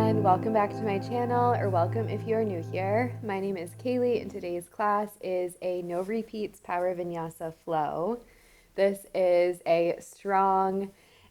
and welcome back to my channel, or welcome if you are new here. My name is Kaylee and today's class is a no repeats power vinyasa flow. This is a strong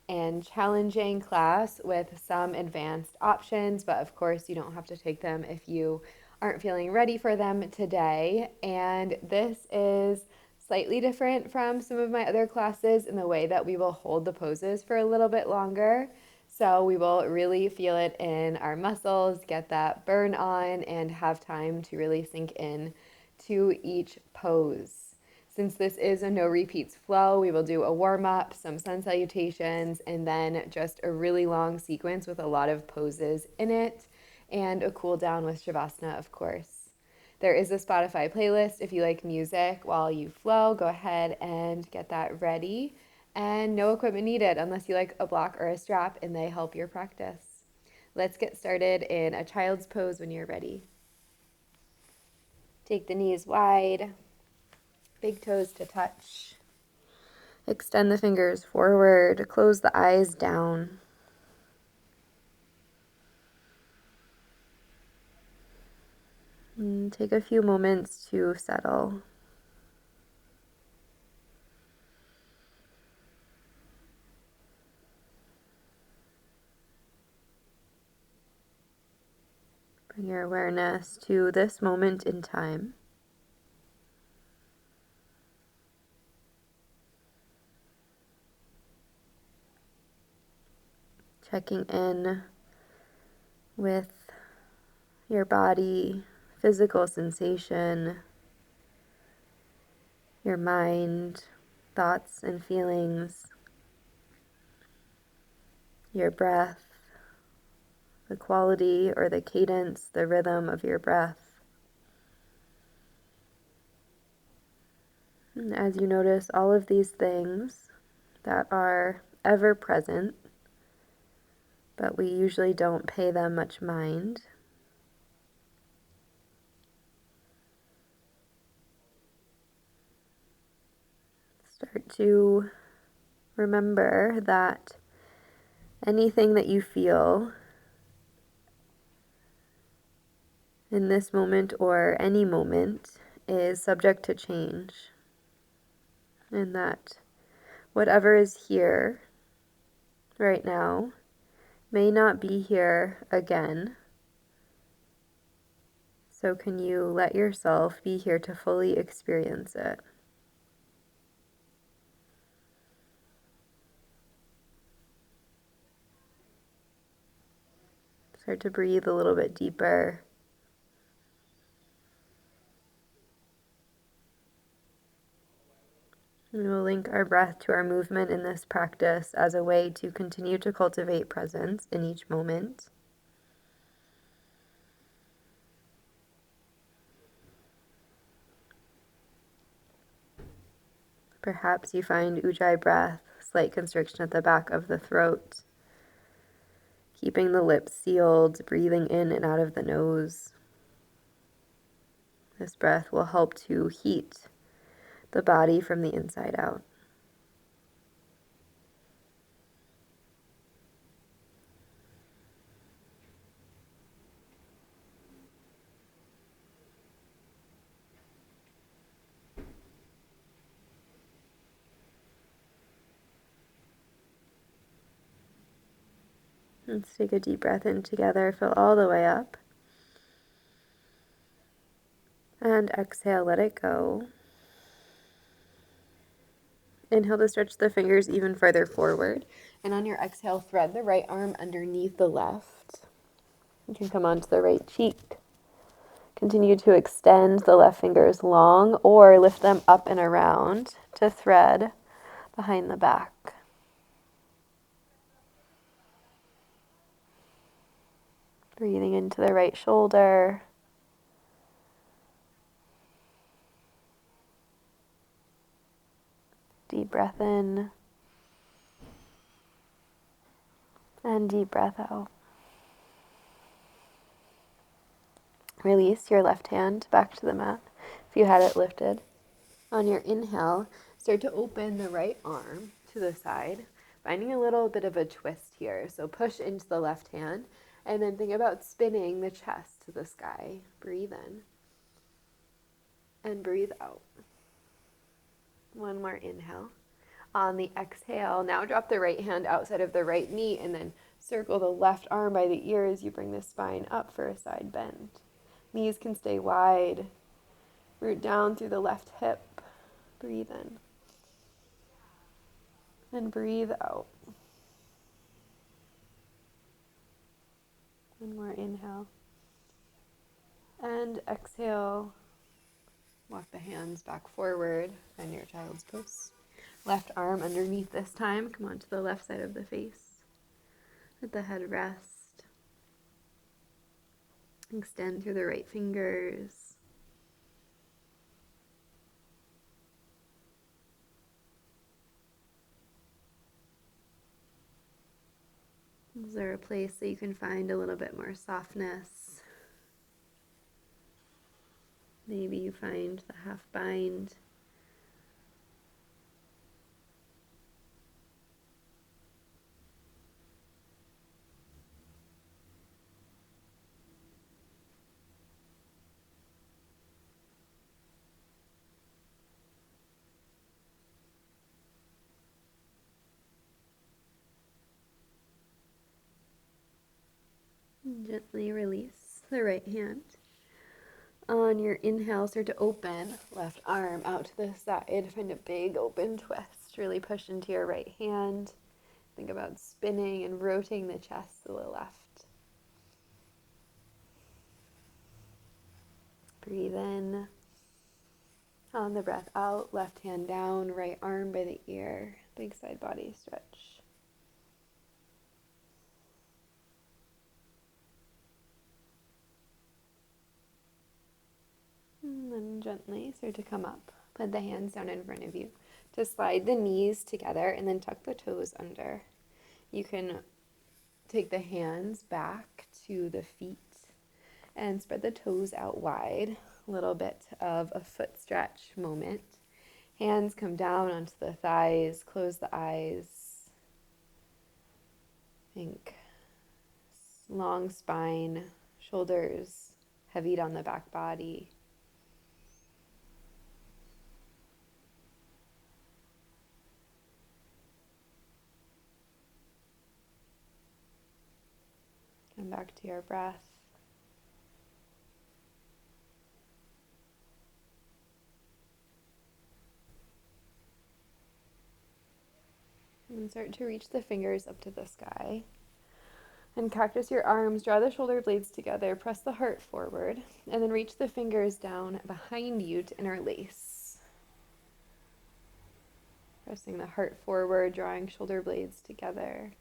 and challenging class with some advanced options, but of course you don't have to take them if you aren't feeling ready for them today. And this is slightly different from some of my other classes in the way that we will hold the poses for a little bit longer. So we will really feel it in our muscles, get that burn on, and have time to really sink in to each pose. Since this is a no repeats flow, we will do a warm up, some sun salutations, and then just a really long sequence with a lot of poses in it, and a cool down with Shavasana, of course. There is a Spotify playlist if you like music while you flow. Go ahead and get that ready. And no equipment needed unless you like a block or a strap, and they help your practice. Let's get started in a child's pose when you're ready. Take the knees wide, big toes to touch. Extend the fingers forward, close the eyes down. And take a few moments to settle. Bring your awareness to this moment in time. Checking in with your body, physical sensation, your mind, thoughts and feelings, your breath, the quality or the cadence, the rhythm of your breath. And as you notice all of these things that are ever present, but we usually don't pay them much mind, start to remember that anything that you feel in this moment or any moment is subject to change, and that whatever is here right now may not be here again. So can you let yourself be here to fully experience it? Start to breathe a little bit deeper. We will link our breath to our movement in this practice as a way to continue to cultivate presence in each moment. Perhaps you find Ujjayi breath, slight constriction at the back of the throat, keeping the lips sealed, breathing in and out of the nose. This breath will help to heat the body from the inside out. Let's take a deep breath in together, fill all the way up. And exhale, let it go. Inhale to stretch the fingers even further forward. And on your exhale, thread the right arm underneath the left. You can come onto the right cheek. Continue to extend the left fingers long or lift them up and around to thread behind the back. Breathing into the right shoulder. Deep breath in. And deep breath out. Release your left hand back to the mat if you had it lifted. On your inhale, start to open the right arm to the side, finding a little bit of a twist here. So push into the left hand And then think about spinning the chest to the sky. Breathe in and breathe out. One more inhale. On the exhale, now drop the right hand outside of the right knee and then circle the left arm by the ear as you bring the spine up for a side bend. Knees can stay wide. Root down through the left hip. Breathe in. And breathe out. One more inhale. And exhale. Walk the hands back forward. Find your child's pose. Left arm underneath this time. Come on to the left side of the face. Let the head rest. Extend through the right fingers. Is there a place that you can find a little bit more softness? Maybe you find the half bind. Gently release the right hand. On your inhale, start to open left arm out to the side. Find a big open twist. Really push into your right hand. Think about spinning and rotating the chest to the left. Breathe in. On the breath out, left hand down, right arm by the ear. Big side body stretch. And then gently start to come up. Put the hands down in front of you. To slide the knees together and then tuck the toes under. You can take the hands back to the feet and spread the toes out wide. A little bit of a foot stretch moment. Hands come down onto the thighs. Close the eyes. Think long spine, shoulders heavy down the back body. Come back to your breath. And start to reach the fingers up to the sky. And cactus your arms, draw the shoulder blades together, press the heart forward, and then reach the fingers down behind you to interlace. Pressing the heart forward, drawing shoulder blades together.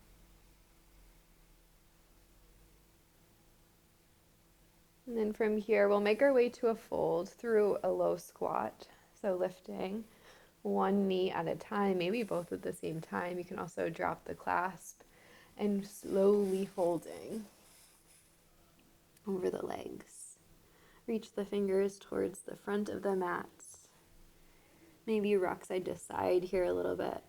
And then from here, we'll make our way to a fold through a low squat. So lifting one knee at a time, maybe both at the same time. You can also drop the clasp and slowly folding over the legs. Reach the fingers towards the front of the mat. Maybe rock side to side here a little bit.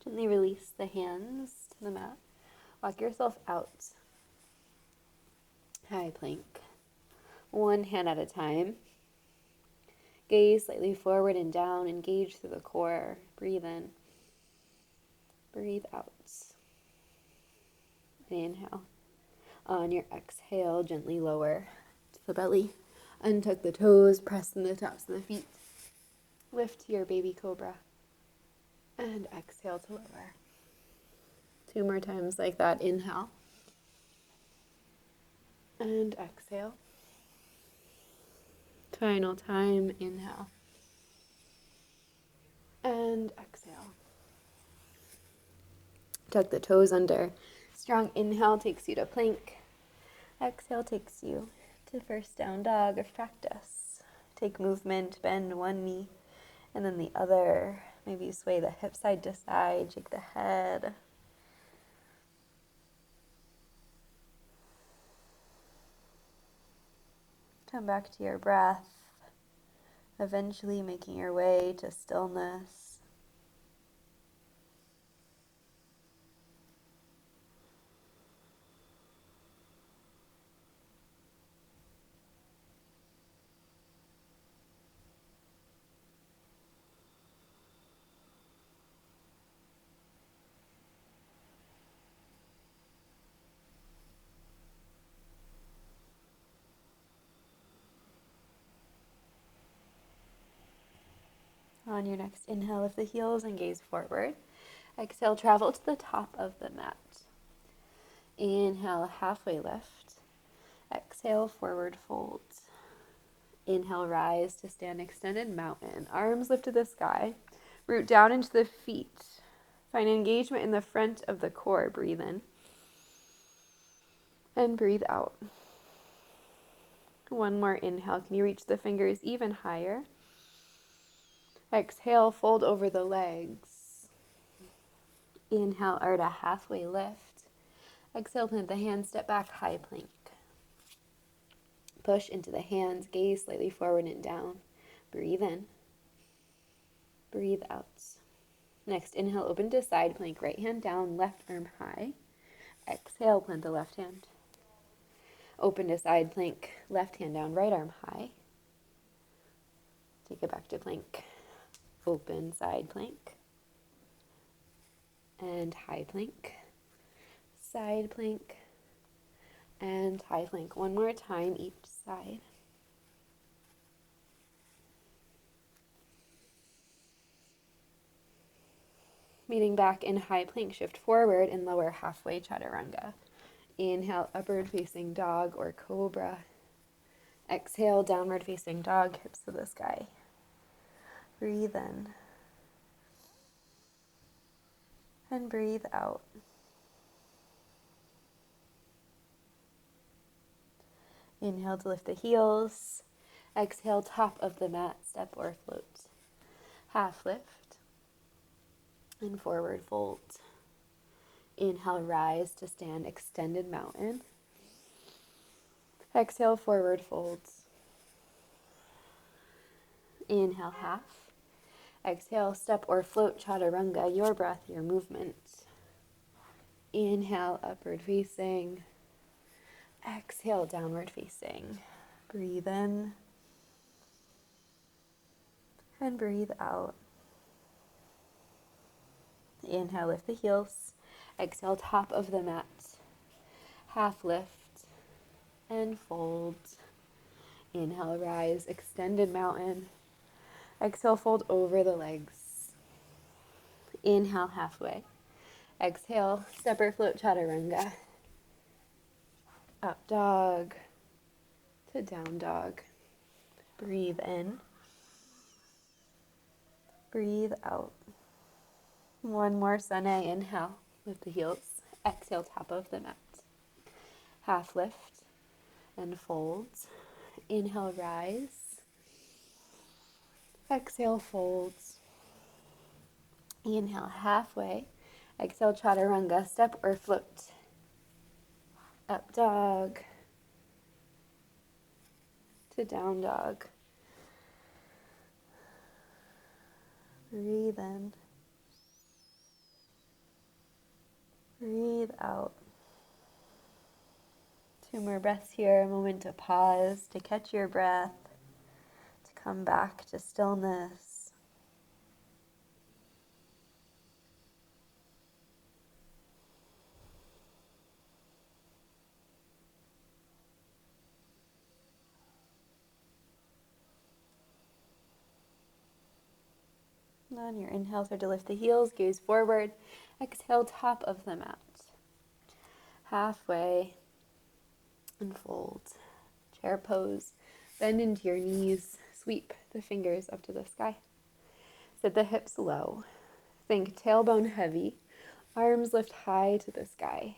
Gently release the hands to the mat. Walk yourself out. High plank. One hand at a time. Gaze slightly forward and down. Engage through the core. Breathe in. Breathe out. Inhale. On your exhale, gently lower to the belly. Untuck the toes. Press in the tops of the feet. Lift to your baby cobra. And exhale to lower. 2 more times like that. Inhale. And exhale. Final time. Inhale. And exhale. Tuck the toes under. Strong inhale takes you to plank. Exhale takes you to first down dog of practice. Take movement, bend one knee and then the other. Maybe sway the hips side to side, shake the head. Come back to your breath, eventually making your way to stillness. On your next inhale, lift the heels and gaze forward. Exhale, travel to the top of the mat. Inhale, halfway lift. Exhale, forward fold. Inhale, rise to stand extended mountain. Arms lift to the sky. Root down into the feet. Find engagement in the front of the core. Breathe in. And breathe out. One more inhale. Can you reach the fingers even higher? Exhale, fold over the legs. Inhale, or to halfway lift. Exhale, plant the hands, step back, high plank. Push into the hands, gaze slightly forward and down. Breathe in. Breathe out. Next, inhale, open to side plank, right hand down, left arm high. Exhale, plant the left hand. Open to side plank, left hand down, right arm high. Take it back to plank. Open side plank. And high plank. Side plank. And high plank. One more time each side. Meeting back in high plank, shift forward and lower halfway chaturanga. Inhale, upward facing dog or cobra. Exhale, downward facing dog, hips to the sky. Breathe in. And breathe out. Inhale to lift the heels. Exhale, top of the mat, step or float. Half lift. And forward fold. Inhale, rise to stand extended mountain. Exhale, forward folds. Inhale, half. Exhale, step or float chaturanga, your breath, your movement. Inhale, upward facing. Exhale, downward facing. Breathe in. And breathe out. Inhale, lift the heels. Exhale, top of the mat. Half lift and fold. Inhale, rise, extended mountain. Exhale, fold over the legs. Inhale, halfway. Exhale, step or float chaturanga. Up dog to down dog. Breathe in. Breathe out. One more sune. Inhale, lift the heels. Exhale, top of the mat. Half lift and fold. Inhale, rise. Exhale, folds. Inhale, halfway. Exhale, chaturanga, step or float. Up dog to down dog. Breathe in. Breathe out. Two more breaths here, a moment to pause, to catch your breath, to come back to stillness. And on your inhale, start to lift the heels, gaze forward. Exhale, top of the mat. Halfway and fold. Chair pose. Bend into your knees. Sweep the fingers up to the sky. Set the hips low. Think tailbone heavy. Arms lift high to the sky.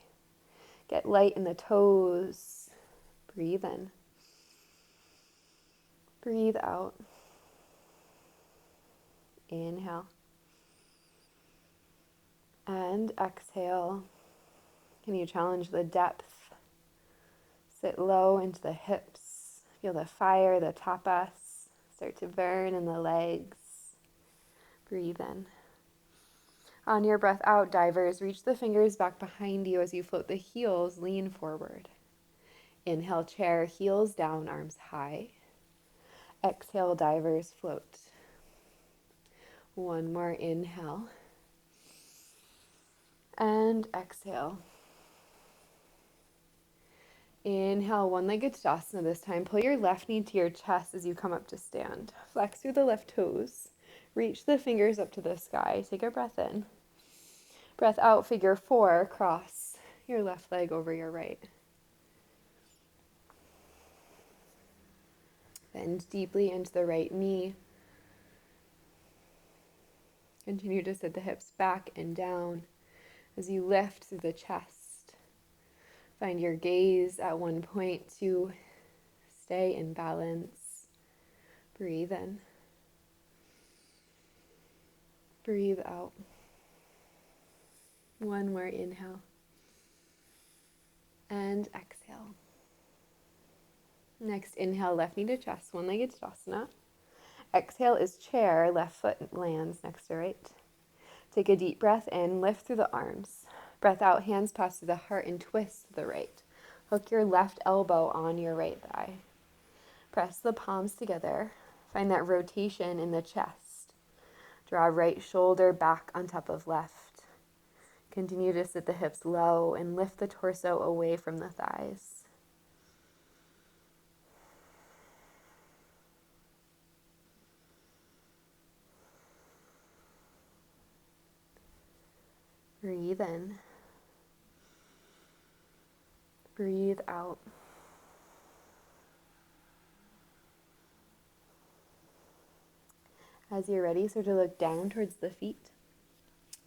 Get light in the toes. Breathe in. Breathe out. Inhale. And exhale. Can you challenge the depth? Sit low into the hips. Feel the fire, the tapas start to burn in the legs. Breathe in. On your breath out, divers, reach the fingers back behind you as you float the heels, lean forward. Inhale, chair, heels down, arms high. Exhale, divers, float. One more inhale. And exhale. Inhale, one-legged Tadasana this time. Pull your left knee to your chest as you come up to stand. Flex through the left toes. Reach the fingers up to the sky. Take a breath in. Breath out, figure four. Cross your left leg over your right. Bend deeply into the right knee. Continue to sit the hips back and down as you lift through the chest. Find your gaze at one point to stay in balance. Breathe in. Breathe out. One more inhale. And exhale. Next, inhale, left knee to chest, one-legged Tadasana. Exhale is chair, left foot lands next to right. Take a deep breath in, lift through the arms. Breath out, hands pass through the heart and twist to the right. Hook your left elbow on your right thigh. Press the palms together. Find that rotation in the chest. Draw right shoulder back on top of left. Continue to sit the hips low and lift the torso away from the thighs. Breathe in. Breathe out. As you're ready, start to look down towards the feet.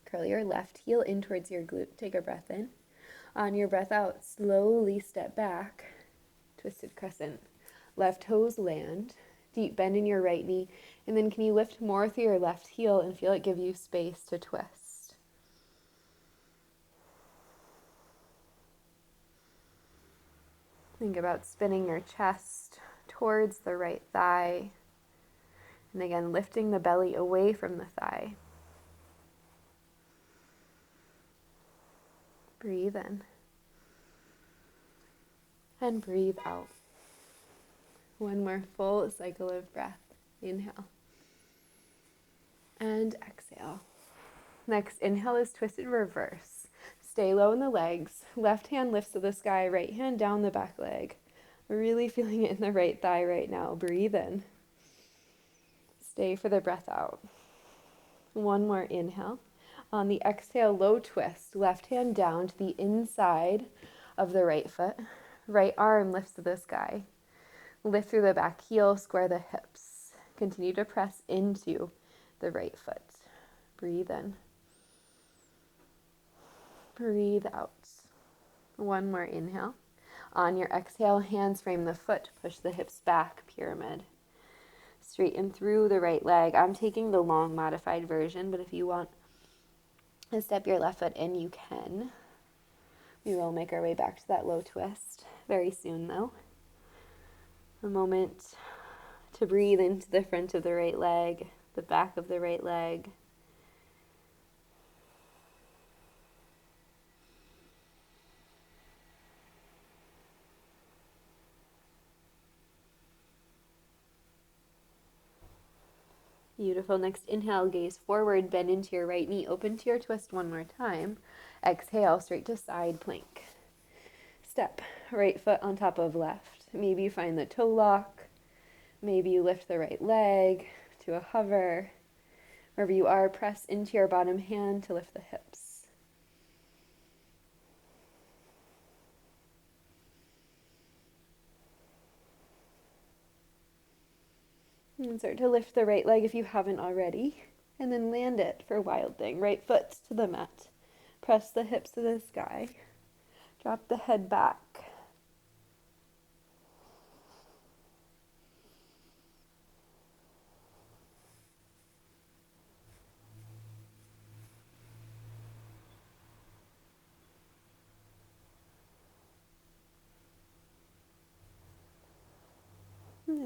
Curl your left heel in towards your glute. Take a breath in. On your breath out, slowly step back. Twisted crescent. Left toes land. Deep bend in your right knee. And then can you lift more through your left heel and feel it give you space to twist. Think about spinning your chest towards the right thigh. And again, lifting the belly away from the thigh. Breathe in. And breathe out. One more full cycle of breath. Inhale. And exhale. Next, inhale is twisted reverse. Stay low in the legs. Left hand lifts to the sky, right hand down the back leg. Really feeling it in the right thigh right now. Breathe in. Stay for the breath out. One more inhale. On the exhale, low twist. Left hand down to the inside of the right foot. Right arm lifts to the sky. Lift through the back heel, square the hips. Continue to press into the right foot. Breathe in. Breathe out. One more inhale. On your exhale, hands frame the foot. Push the hips back, pyramid. Straighten through the right leg. I'm taking the long modified version, but if you want to step your left foot in, you can. We will make our way back to that low twist very soon, though. A moment to breathe into the front of the right leg, the back of the right leg. Beautiful. Next, inhale, gaze forward, bend into your right knee, open to your twist one more time. Exhale, straight to side plank. Step right foot on top of left. Maybe you find the toe lock. Maybe you lift the right leg to a hover. Wherever you are, press into your bottom hand to lift the hips. And start to lift the right leg if you haven't already. And then land it for Wild Thing. Right foot to the mat. Press the hips to the sky. Drop the head back.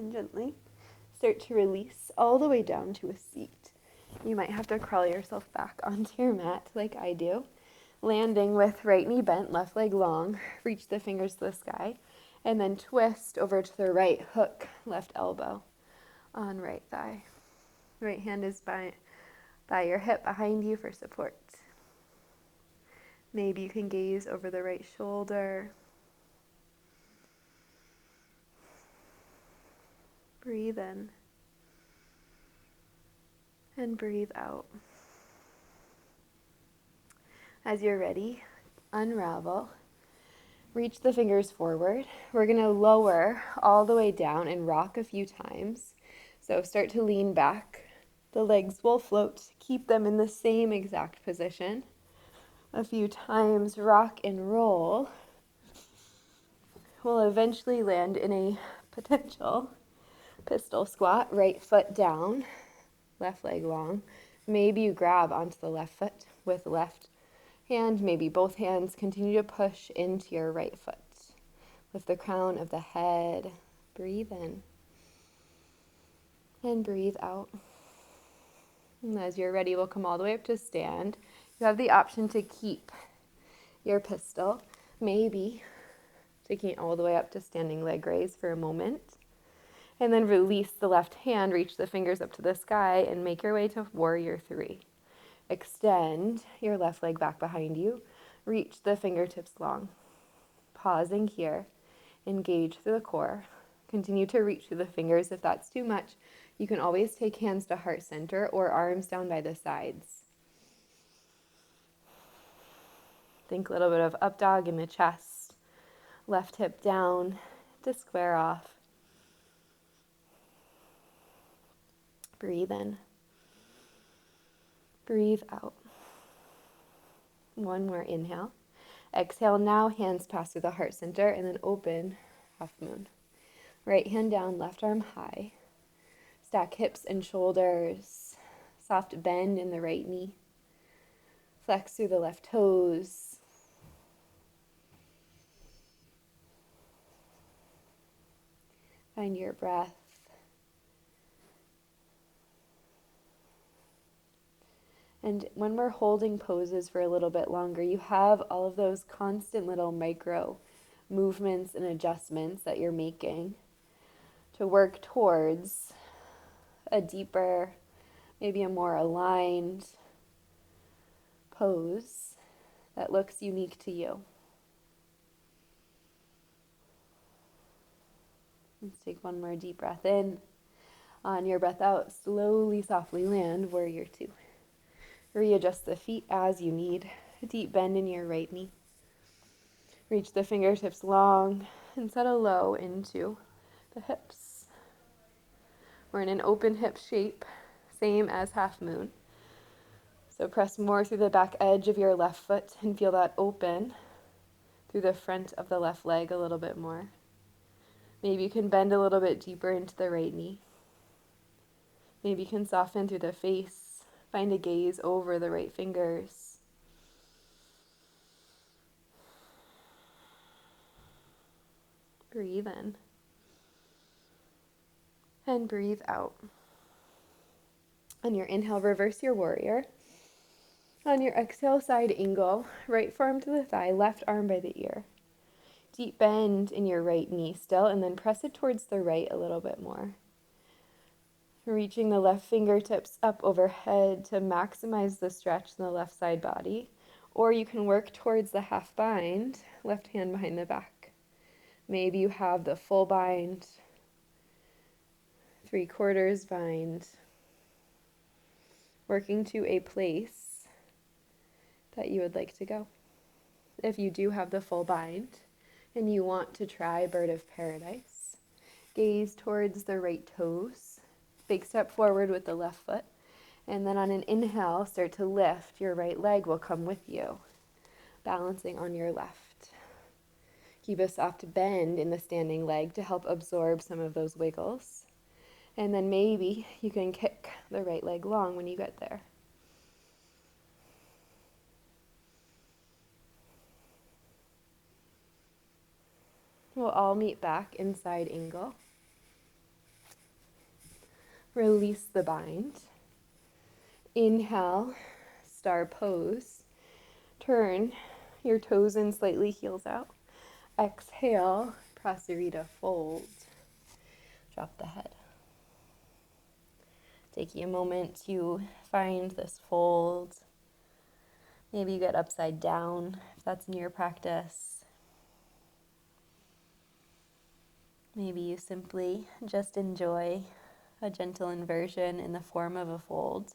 and gently start to release all the way down to a seat. You might have to crawl yourself back onto your mat like I do. Landing with right knee bent, left leg long, reach the fingers to the sky, and then twist over to the right, hook left elbow on right thigh. Right hand is by your hip behind you for support. Maybe you can gaze over the right shoulder. Breathe in and breathe out. As you're ready, unravel. Reach the fingers forward. We're going to lower all the way down and rock a few times. So start to lean back. The legs will float. Keep them in the same exact position. A few times, rock and roll. We'll eventually land in a potential pistol squat. Right foot down, left leg long. Maybe you grab onto the left foot with left hand, maybe both hands. Continue to push into your right foot. Lift the crown of the head. Breathe in. And breathe out. And as you're ready, we'll come all the way up to stand. You have the option to keep your pistol. Maybe taking it all the way up to standing leg raise for a moment. And then release the left hand, reach the fingers up to the sky, and make your way to warrior three. Extend your left leg back behind you. Reach the fingertips long. Pausing here. Engage through the core. Continue to reach through the fingers. If that's too much, you can always take hands to heart center or arms down by the sides. Think a little bit of up dog in the chest. Left hip down to square off. Breathe in. Breathe out. One more inhale. Exhale now, hands pass through the heart center and then open half moon. Right hand down, left arm high. Stack hips and shoulders. Soft bend in the right knee. Flex through the left toes. Find your breath. And when we're holding poses for a little bit longer, you have all of those constant little micro movements and adjustments that you're making to work towards a deeper, maybe a more aligned pose that looks unique to you. Let's take one more deep breath in. On your breath out, slowly, softly land warrior two. Readjust the feet as you need. A deep bend in your right knee. Reach the fingertips long and settle low into the hips. We're in an open hip shape, same as half moon. So press more through the back edge of your left foot and feel that open through the front of the left leg a little bit more. Maybe you can bend a little bit deeper into the right knee. Maybe you can soften through the face. Find a gaze over the right fingers. Breathe in. And breathe out. On your inhale, reverse your warrior. On your exhale, side angle. Right forearm to the thigh, left arm by the ear. Deep bend in your right knee still, and then press it towards the right a little bit more. Reaching the left fingertips up overhead to maximize the stretch in the left side body. Or you can work towards the half bind, left hand behind the back. Maybe you have the full bind, 3/4 bind, working to a place that you would like to go. If you do have the full bind and you want to try bird of paradise, gaze towards the right toes. Big step forward with the left foot. And then on an inhale, start to lift. Your right leg will come with you, balancing on your left. Keep a soft bend in the standing leg to help absorb some of those wiggles. And then maybe you can kick the right leg long when you get there. We'll all meet back in side angle. Release the bind. Inhale, star pose. Turn your toes in slightly, heels out. Exhale, Prasarita fold. Drop the head. Taking a moment to find this fold. Maybe you get upside down if that's in your practice. Maybe you simply just enjoy a gentle inversion in the form of a fold.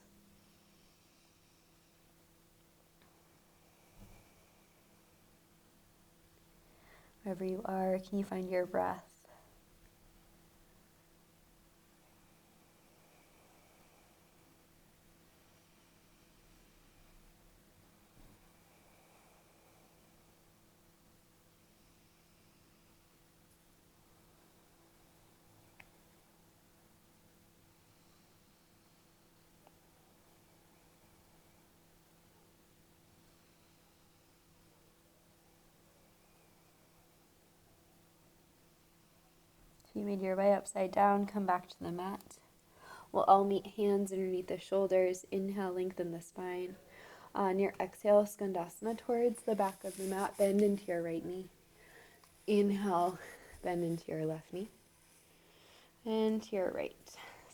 Wherever you are, can you find your breath? If you made your way upside down, come back to the mat. We'll all meet hands underneath the shoulders. Inhale, lengthen the spine. On your exhale, Skandasana towards the back of the mat. Bend into your right knee. Inhale, bend into your left knee. And to your right.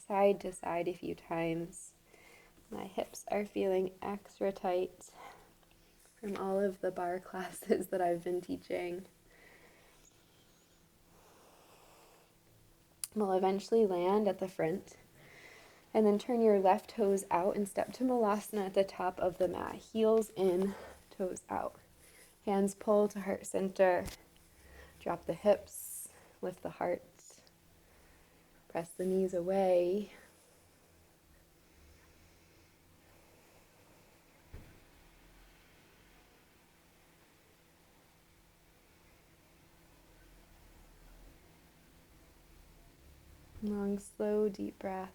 Side to side a few times. My hips are feeling extra tight from all of the bar classes that I've been teaching. We'll eventually land at the front. And then turn your left toes out and step to Malasana at the top of the mat. Heels in, toes out. Hands pull to heart center. Drop the hips, lift the heart. Press the knees away. Long, slow, deep breaths.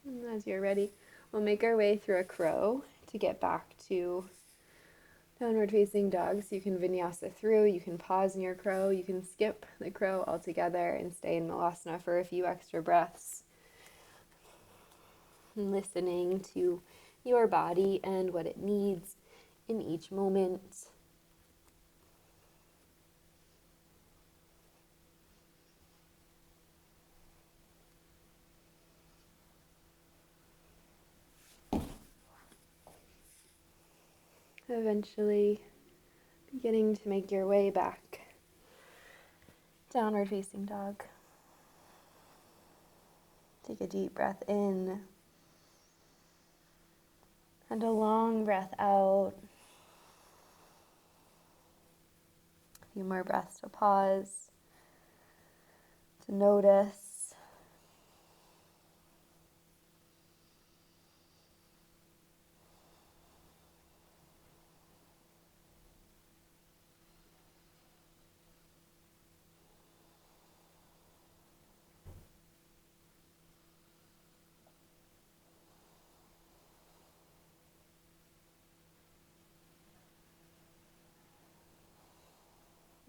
And as you're ready, we'll make our way through a crow to get back to downward facing dog. So you can vinyasa through, you can pause in your crow, you can skip the crow altogether and stay in Malasana for a few extra breaths. Listening to your body and what it needs in each moment. Eventually beginning to make your way back. Downward facing dog. Take a deep breath in and a long breath out. A few more breaths to pause, to notice.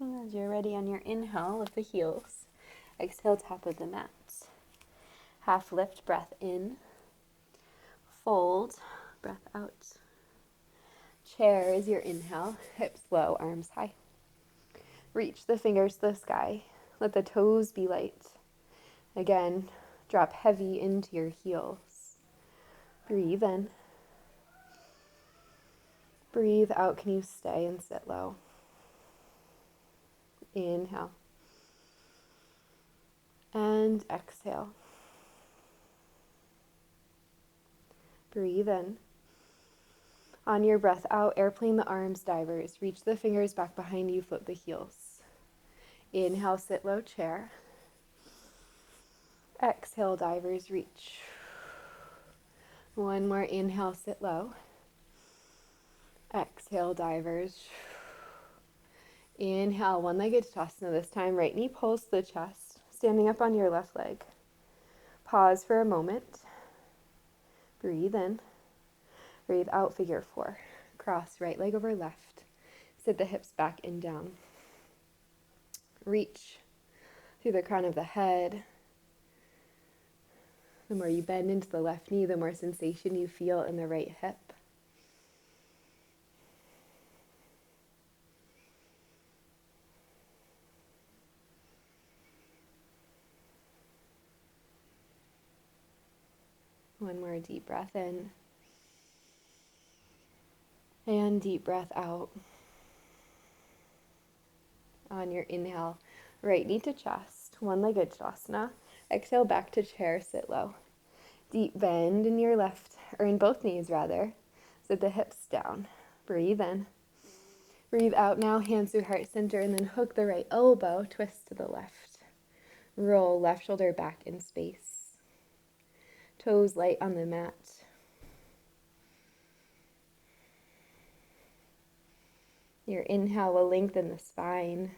And as you're ready on your inhale, lift the heels. Exhale, top of the mat. Half lift, breath in. Fold, breath out. Chair is your inhale, hips low, arms high. Reach the fingers to the sky. Let the toes be light. Again, drop heavy into your heels. Breathe in. Breathe out. Can you stay and sit low? Inhale. And exhale. Breathe in. On your breath out, airplane the arms, divers. Reach the fingers back behind you, flip the heels. Inhale, sit low, chair. Exhale, divers, reach. One more inhale, sit low. Exhale, divers. Inhale, one-legged Tadasana this time. Right knee pulls the chest, standing up on your left leg. Pause for a moment. Breathe in. Breathe out, figure 4. Cross right leg over left. Sit the hips back and down. Reach through the crown of the head. The more you bend into the left knee, the more sensation you feel in the right hip. One more deep breath in. And deep breath out. On your inhale, right knee to chest, one-legged Shavasana. Exhale back to chair, sit low. Deep bend in your left, or in both knees rather. Sit the hips down. Breathe in. Breathe out now, hands through heart center, and then hook the right elbow, twist to the left. Roll left shoulder back in space. Toes light on the mat. Your inhale will lengthen the spine.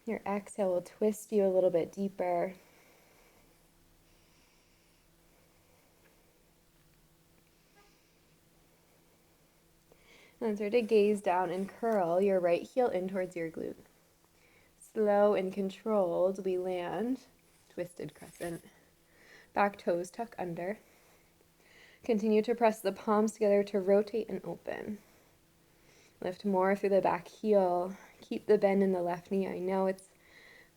Your exhale will twist you a little bit deeper. And start to gaze down and curl your right heel in towards your glute. Slow and controlled, we land, twisted crescent. Back toes tuck under. Continue to press the palms together to rotate and open. Lift more through the back heel. Keep the bend in the left knee. I know it's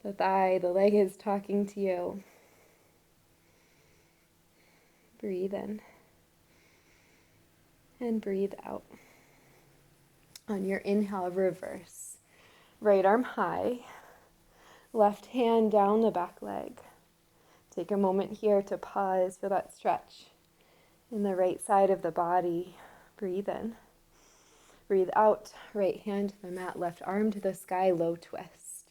the thigh, the leg is talking to you. Breathe in. And breathe out. On your inhale, reverse. Right arm high. Left hand down the back leg. Take a moment here to pause, feel that stretch in the right side of the body. Breathe in. Breathe out, right hand to the mat, left arm to the sky, low twist.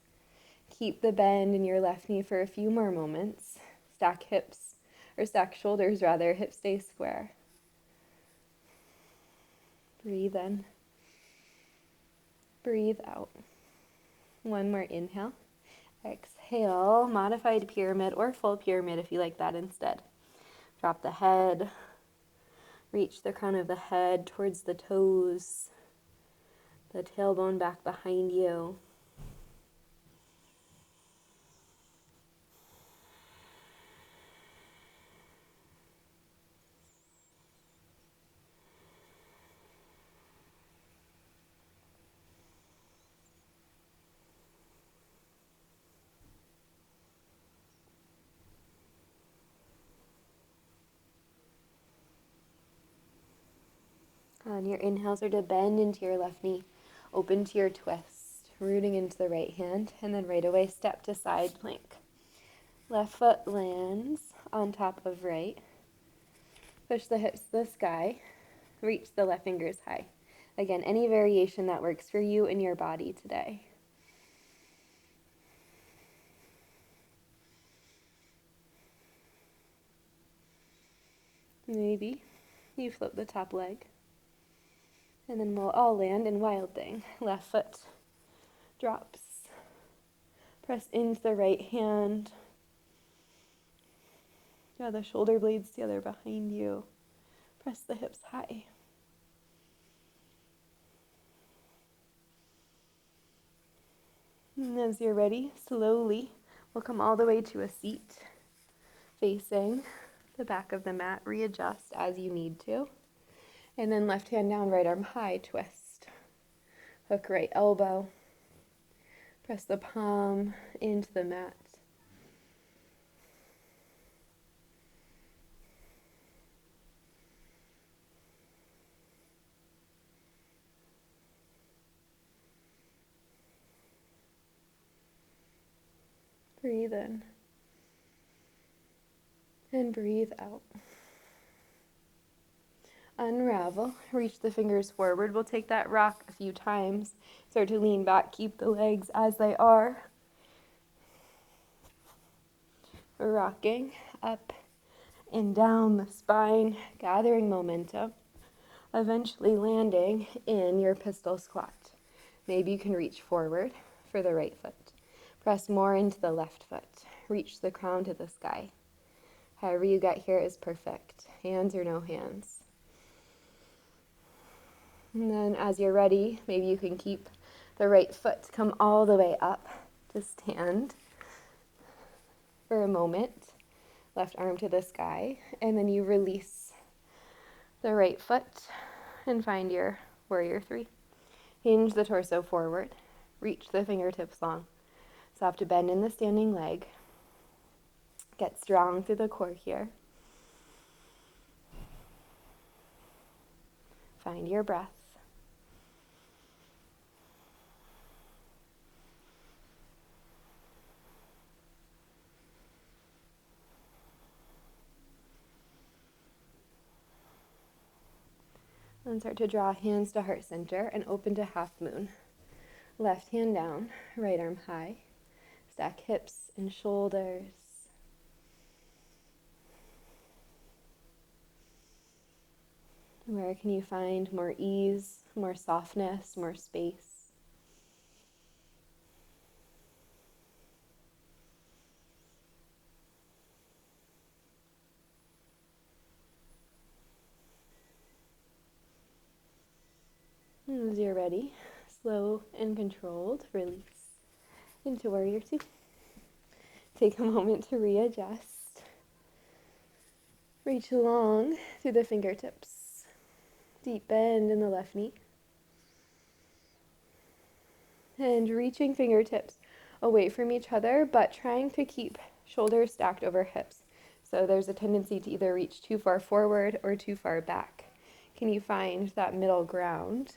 Keep the bend in your left knee for a few more moments. Stack hips, or stack shoulders rather, hips stay square. Breathe in. Breathe out. One more inhale. Exhale, modified pyramid or full pyramid if you like that instead. Drop the head. Reach the crown of the head towards the toes. The tailbone back behind you. On your inhale, start to bend into your left knee. Open to your twist, rooting into the right hand, and then right away step to side plank. Left foot lands on top of right. Push the hips to the sky. Reach the left fingers high. Again, any variation that works for you and your body today. Maybe you float the top leg. And then we'll all land in wild thing. Left foot drops. Press into the right hand. Draw the shoulder blades together behind you. Press the hips high. And as you're ready, slowly, we'll come all the way to a seat, facing the back of the mat. Readjust as you need to. And then left hand down, right arm high, twist. Hook right elbow. Press the palm into the mat. Breathe in. And breathe out. Unravel, reach the fingers forward. We'll take that rock a few times. Start to lean back, keep the legs as they are. Rocking up and down the spine, gathering momentum. Eventually landing in your pistol squat. Maybe you can reach forward for the right foot. Press more into the left foot. Reach the crown to the sky. However you get here is perfect. Hands or no hands. And then as you're ready, maybe you can keep the right foot come all the way up to stand for a moment. Left arm to the sky. And then you release the right foot and find your warrior three. Hinge the torso forward. Reach the fingertips long. Soft bend in the standing leg. Get strong through the core here. Find your breath. And start to draw hands to heart center and open to half moon. Left hand down, right arm high. Stack hips and shoulders. Where can you find more ease, more softness, more space? And as you're ready, slow and controlled, release into warrior two. Take a moment to readjust. Reach long through the fingertips. Deep bend in the left knee. And reaching fingertips away from each other, but trying to keep shoulders stacked over hips. So there's a tendency to either reach too far forward or too far back. Can you find that middle ground?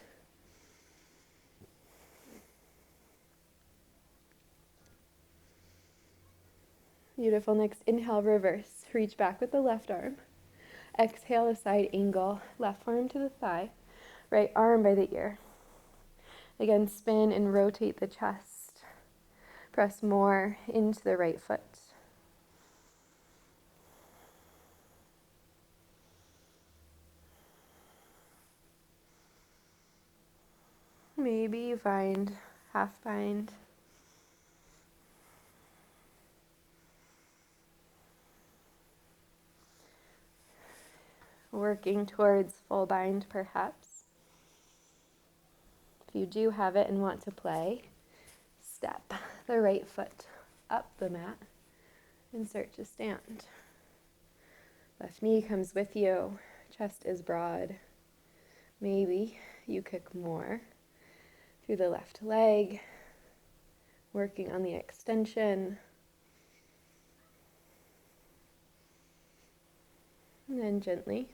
Beautiful. Next, inhale, reverse. Reach back with the left arm. Exhale, a side angle. Left arm to the thigh. Right arm by the ear. Again, spin and rotate the chest. Press more into the right foot. Maybe you find half bind. Working towards full bind, perhaps. If you do have it and want to play, step the right foot up the mat and start to stand. Left knee comes with you, chest is broad. Maybe you kick more through the left leg, working on the extension. And then gently,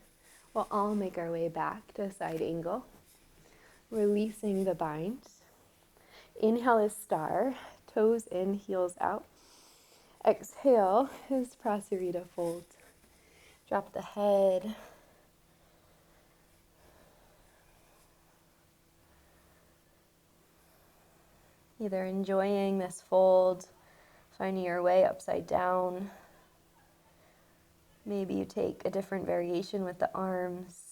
we'll all make our way back to side angle, releasing the bind. Inhale is star, toes in, heels out. Exhale is Prasarita fold. Drop the head. Either enjoying this fold, finding your way upside down. Maybe you take a different variation with the arms.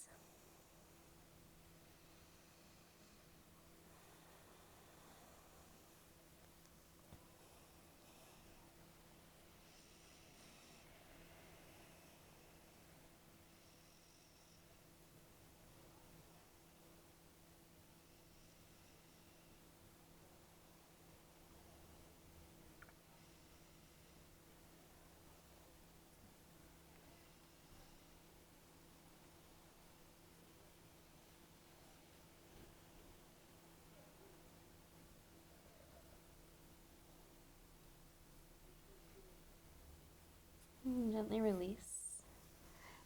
And gently release.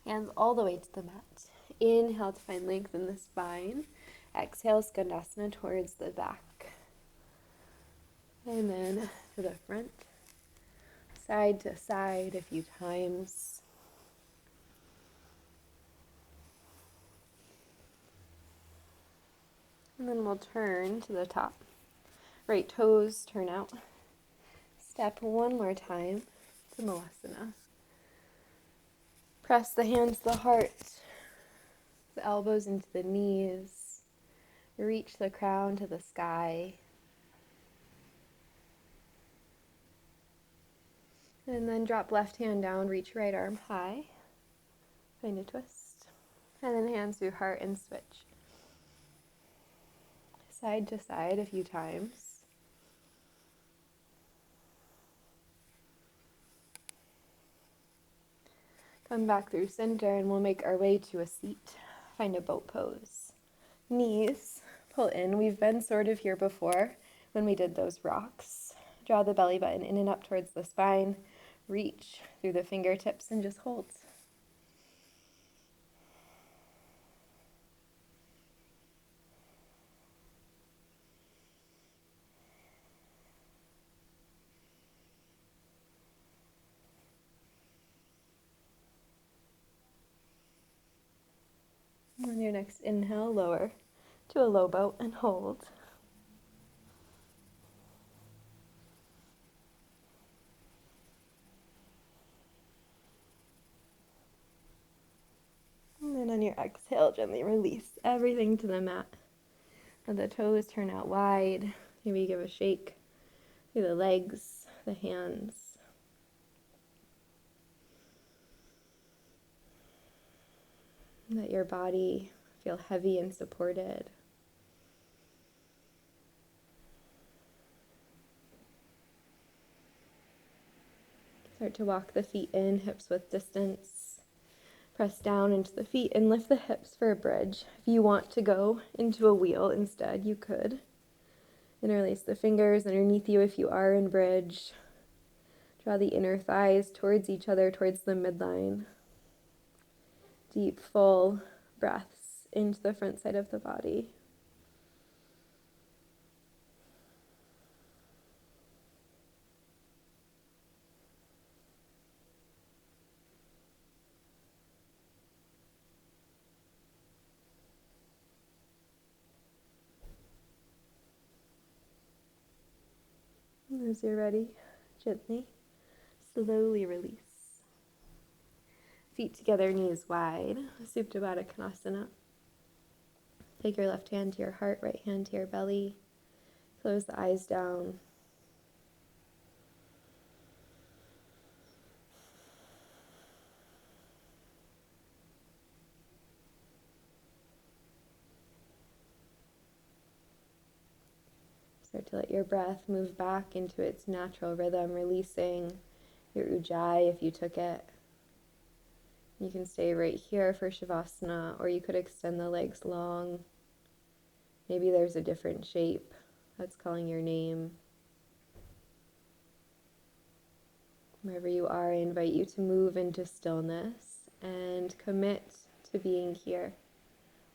Hands all the way to the mat. Inhale to find length in the spine. Exhale, Skandasana towards the back. And then to the front. Side to side a few times. And then we'll turn to the top. Right toes turn out. Step one more time to Malasana. Press the hands to the heart, the elbows into the knees. Reach the crown to the sky. And then drop left hand down, reach right arm high. Find a twist. And then hands through heart and switch. Side to side a few times. Come back through center and we'll make our way to a seat. Find a boat pose. Knees pull in. We've been sort of here before when we did those rocks. Draw the belly button in and up towards the spine. Reach through the fingertips and just hold. On your next inhale, lower to a low boat and hold. And then on your exhale, gently release everything to the mat. Let the toes turn out wide. Maybe give a shake through the legs, the hands. Let your body feel heavy and supported. Start to walk the feet in, hips width distance. Press down into the feet and lift the hips for a bridge. If you want to go into a wheel instead, you could. Interlace the fingers underneath you if you are in bridge. Draw the inner thighs towards each other, towards the midline. Deep, full breaths into the front side of the body. And as you're ready, gently, slowly release. Feet together, knees wide, Supta Baddha Konasana. Take your left hand to your heart, right hand to your belly. Close the eyes down. Start to let your breath move back into its natural rhythm, releasing your ujjayi if you took it. You can stay right here for Shavasana, or you could extend the legs long. Maybe there's a different shape that's calling your name. Wherever you are, I invite you to move into stillness and commit to being here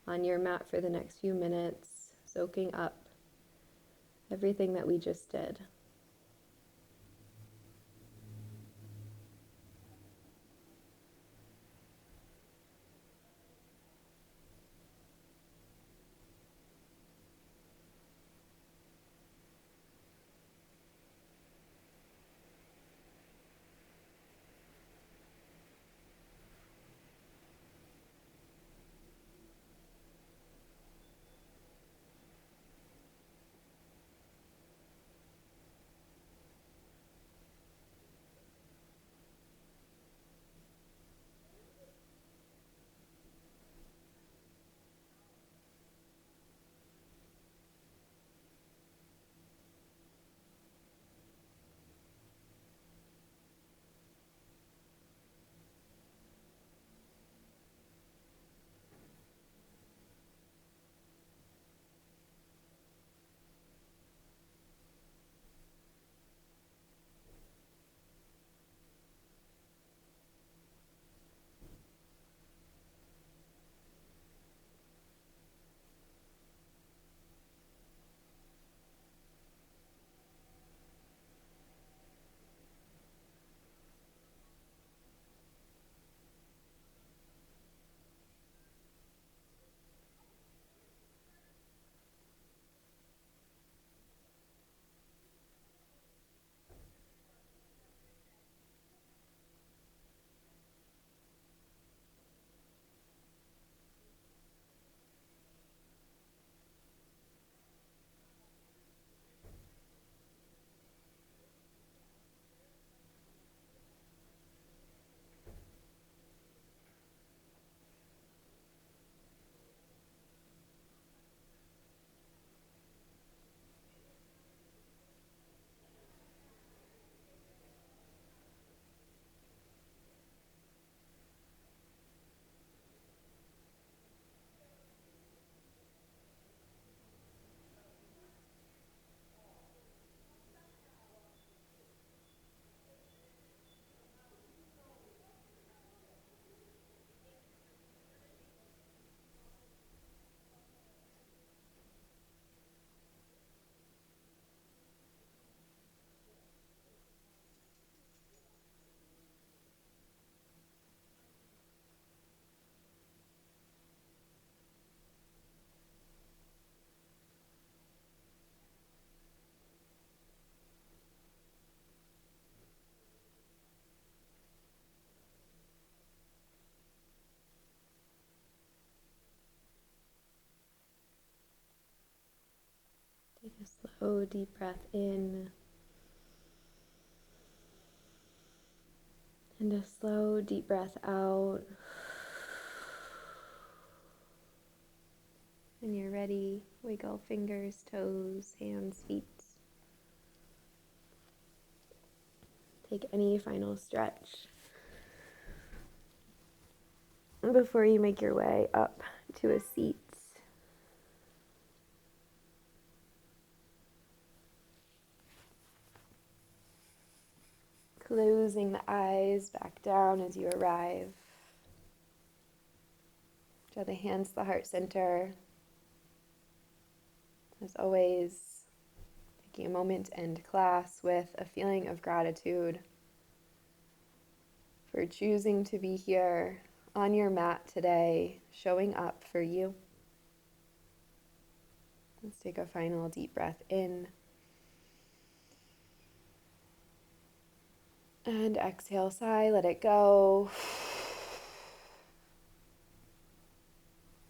on your mat for the next few minutes, soaking up everything that we just did. Take a slow, deep breath in and a slow, deep breath out. When you're ready, wiggle fingers, toes, hands, feet. Take any final stretch before you make your way up to a seat. Closing the eyes back down as you arrive. Draw the hands to the heart center. As always, taking a moment to end class with a feeling of gratitude for choosing to be here on your mat today, showing up for you. Let's take a final deep breath in. And exhale, sigh, let it go.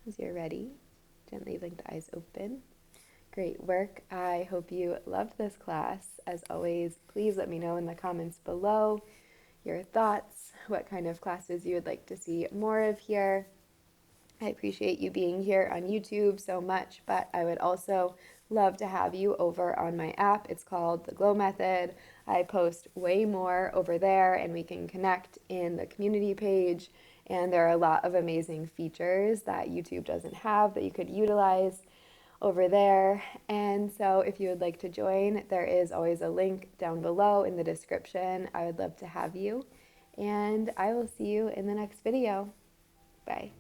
As you're ready, gently blink the eyes open. Great work. I hope you loved this class. As always, please let me know in the comments below your thoughts, what kind of classes you would like to see more of here. I appreciate you being here on YouTube so much, but I would also love to have you over on my app. It's called The Glow Method. I post way more over there, and we can connect in the community page. And there are a lot of amazing features that YouTube doesn't have that you could utilize over there. And so if you would like to join, there is always a link down below in the description. I would love to have you. And I will see you in the next video. Bye.